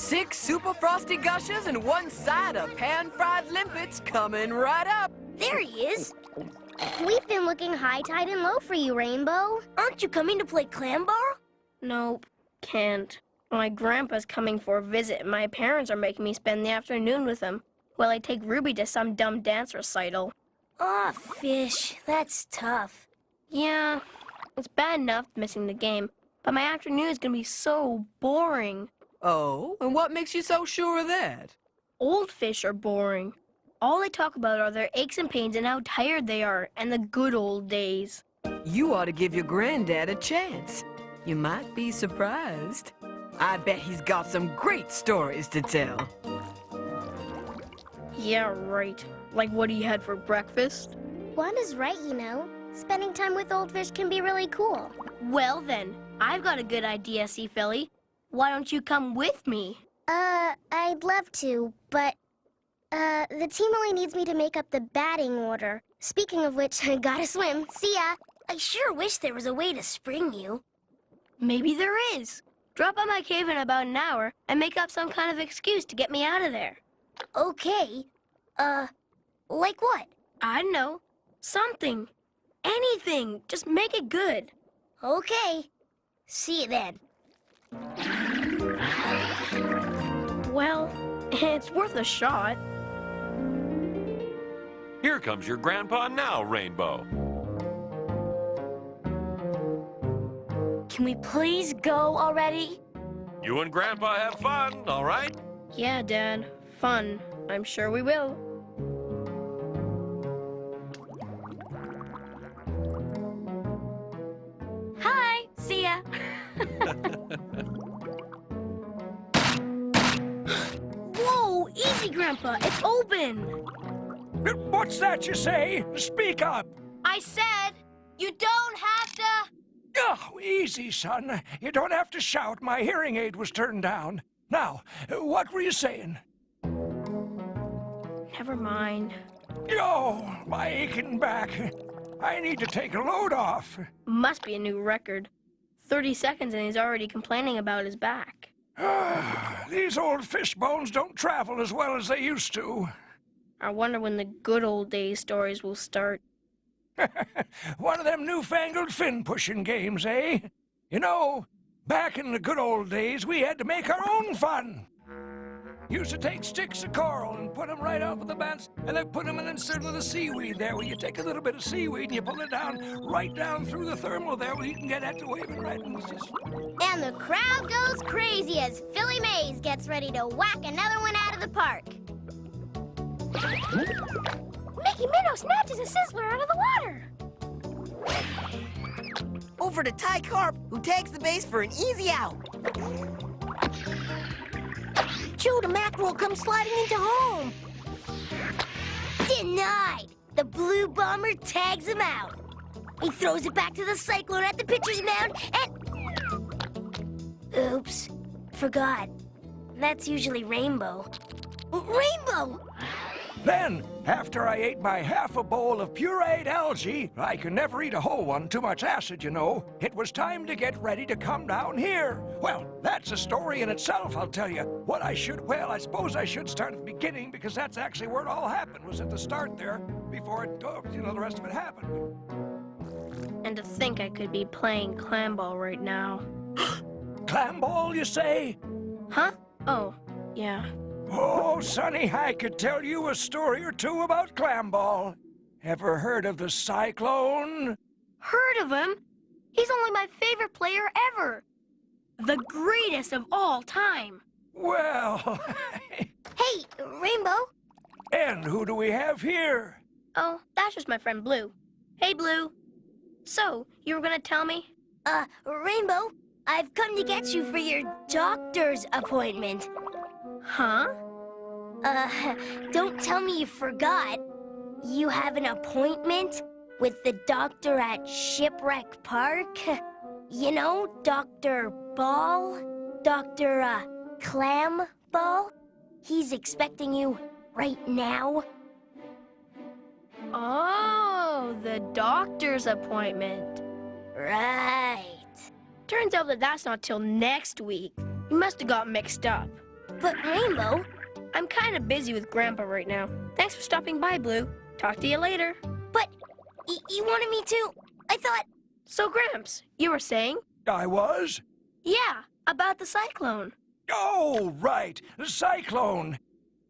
6 super frosty gushers and 1 side of pan-fried limpets coming right up. There he is. We've been looking high, tide, and low for you, Rainbow. Aren't you coming to play clam ball? Nope, can't. My grandpa's coming for a visit, and my parents are making me spend the afternoon with him while I take Ruby to some dumb dance recital. Aw, Fish, that's tough. Yeah, it's bad enough missing the game, but my afternoon is gonna be so boring. Oh, and what makes you so sure of that? Old fish are boring. All they talk about are their aches and pains and how tired they are and the good old days. You ought to give your granddad a chance. You might be surprised. I bet he's got some great stories to tell. Yeah, right. Like what he had for breakfast. Wanda's right, you know. Spending time with old fish can be really cool. Well then, I've got a good idea, Sea Philly. Why don't you come with me? I'd love to, but, the team only needs me to make up the batting order. Speaking of which, I gotta swim. See ya. I sure wish there was a way to spring you. Maybe there is. Drop by my cave in about an hour and make up some kind of excuse to get me out of there. Okay. Like what? I don't know. Something. Anything. Just make it good. Okay. See you then. Well, it's worth a shot. Here comes your grandpa now, Rainbow. Can we please go already? You and Grandpa have fun, all right? Yeah, Dad. Fun. I'm sure we will. Hi. See ya. Whoa! Easy, Grandpa. It's open. What's that you say? Speak up. I said you don't have to... Oh, easy, son. You don't have to shout. My hearing aid was turned down. Now, what were you saying? Never mind. Oh, my aching back. I need to take a load off. Must be a new record. 30 seconds and he's already complaining about his back. These old fish bones don't travel as well as they used to. I wonder when the good old days stories will start. One of them newfangled fin-pushing games, eh? You know, back in the good old days, we had to make our own fun. Used to take sticks of coral and put them right out of the mats, and then put them in instead of the seaweed there, where you take a little bit of seaweed and you pull it down, right down through the thermal there, where you can get at the waving right. And it's just... And the crowd goes crazy as Philly Mays gets ready to whack another one out of the park. Mickey Minnow snatches a sizzler out of the water. Over to Ty Carp, who tags the base for an easy out. Joe the Mackerel comes sliding into home. Denied. The blue bomber tags him out. He throws it back to the cyclone at the pitcher's mound and... Oops. Forgot. That's usually Rainbow. Rainbow! Then, after I ate my half a bowl of pureed algae, I can never eat a whole one, too much acid, you know, it was time to get ready to come down here. Well, that's a story in itself, I'll tell you. I suppose I should start at the beginning, because that's actually where it all happened, was at the start there, before the rest of it happened. And to think I could be playing clam ball right now. Clam ball, you say? Huh? Oh, yeah. Oh, Sonny, I could tell you a story or two about clam ball. Ever heard of the cyclone? Heard of him? He's only my favorite player ever. The greatest of all time. Well... Hey, Rainbow. And who do we have here? Oh, that's just my friend Blue. Hey, Blue. So, you were gonna tell me? Rainbow, I've come to get you for your doctor's appointment. Huh? Don't tell me you forgot. You have an appointment with the doctor at Shipwreck Park? You know, Dr. Ball? Dr. Clam Ball? He's expecting you right now. Oh, the doctor's appointment. Right. Turns out that that's not till next week. You must have got mixed up. But Rainbow, I'm kind of busy with Grandpa right now. Thanks for stopping by, Blue. Talk to you later. but you wanted me to. I thought. So, Gramps, you were saying? I was? Yeah, about the cyclone. Oh, right, the cyclone.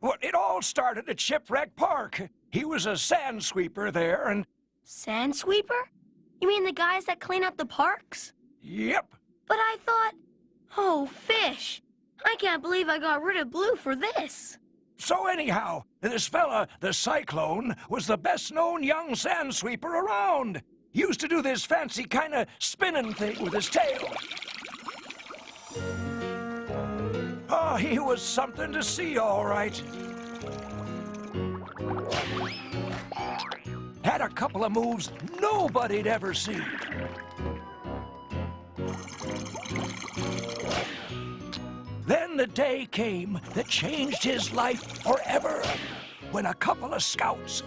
Well, it all started at Shipwreck Park. He was a sand sweeper there, and... Sand sweeper? You mean the guys that clean up the parks? Yep. But I thought... Oh, fish. I can't believe I got rid of Blue for this. So anyhow, this fella, the Cyclone, was the best-known young sand sweeper around. Used to do this fancy kind of spinning thing with his tail. Oh, he was something to see, all right. Had a couple of moves nobody'd ever seen. Then the day came that changed his life forever, when a couple of scouts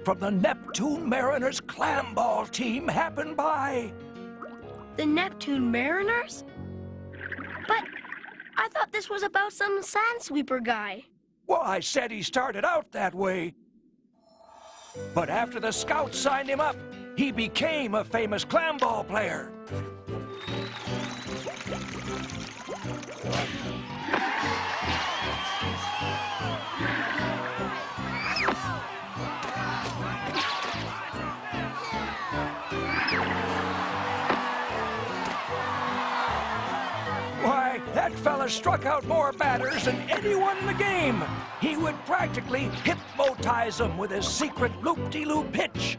from the Neptune Mariners clam ball team happened by. The Neptune Mariners? But I thought this was about some sand sweeper guy. Well, I said he started out that way. But after the scouts signed him up, he became a famous clam ball player. Why, that fella struck out more batters than anyone in the game. He would practically hypnotize them with his secret loop-de-loop pitch.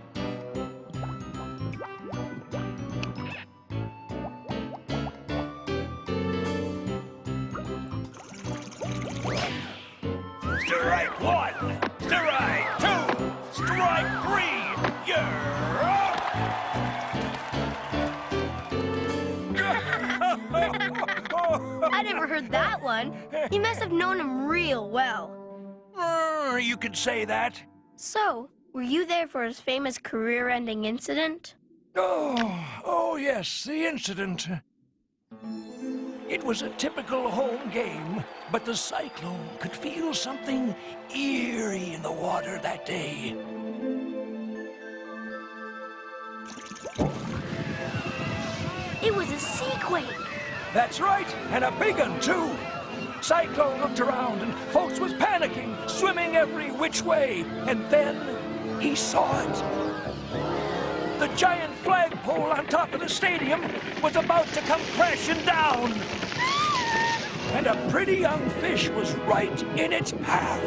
Strike one, strike two, strike three, you're out! I never heard that one. You must have known him real well. You could say that. So, were you there for his famous career-ending incident? Oh, yes, the incident. It was a typical home game, but the Cyclone could feel something eerie in the water that day. It was a sea quake. That's right, and a big one, too. Cyclone looked around, and folks was panicking, swimming every which way. And then he saw it. The giant flagpole on top of the stadium was about to come crashing down. And a pretty young fish was right in its path.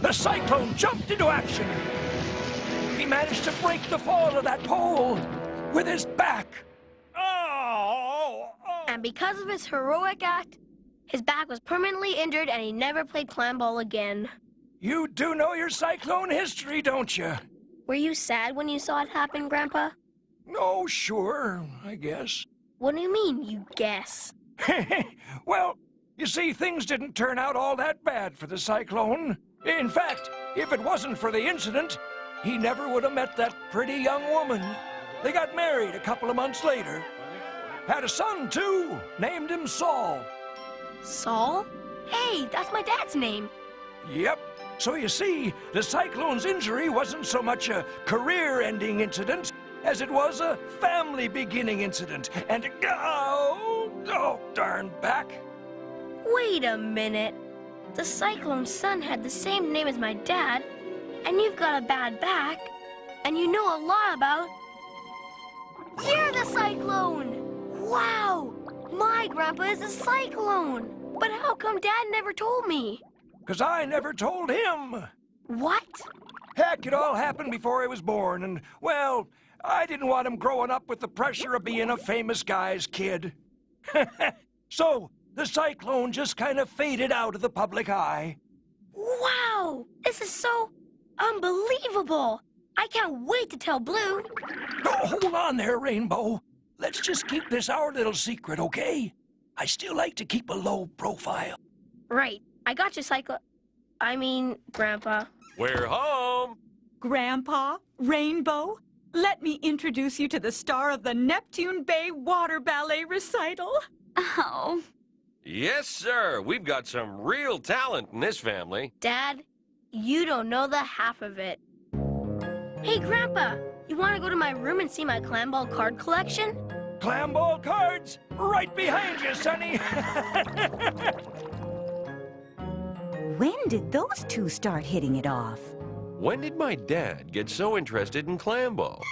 The Cyclone jumped into action. He managed to break the fall of that pole with his back. And because of his heroic act, his back was permanently injured and he never played clam ball again. You do know your Cyclone history, don't you? Were you sad when you saw it happen, Grandpa? Oh, sure, I guess. What do you mean, you guess? Well, you see, things didn't turn out all that bad for the Cyclone. In fact, if it wasn't for the incident, he never would have met that pretty young woman. They got married a couple of months later. Had a son, too. Named him Saul. Saul? Hey, that's my dad's name. Yep. So you see, the Cyclone's injury wasn't so much a career-ending incident as it was a family-beginning incident. And, oh, darn back. Wait a minute. The Cyclone's son had the same name as my dad, and you've got a bad back, and you know a lot about... You're the Cyclone! Wow! My grandpa is a Cyclone! But how come Dad never told me? 'Cause I never told him. What? Heck, it all happened before I was born, and, well, I didn't want him growing up with the pressure of being a famous guy's kid. So, the Cyclone just kind of faded out of the public eye. Wow! This is so unbelievable! I can't wait to tell Blue. Oh, hold on there, Rainbow. Let's just keep this our little secret, okay? I still like to keep a low profile. Right. I got you, Grandpa. We're home. Grandpa, Rainbow, let me introduce you to the star of the Neptune Bay Water Ballet recital. Oh, Yes, sir. We've got some real talent in this family. Dad, you don't know the half of it. Hey, Grandpa, you want to go to my room and see my clam ball card collection? Clam ball cards, right behind you, Sonny. When did those two start hitting it off? When did my dad get so interested in clam ball?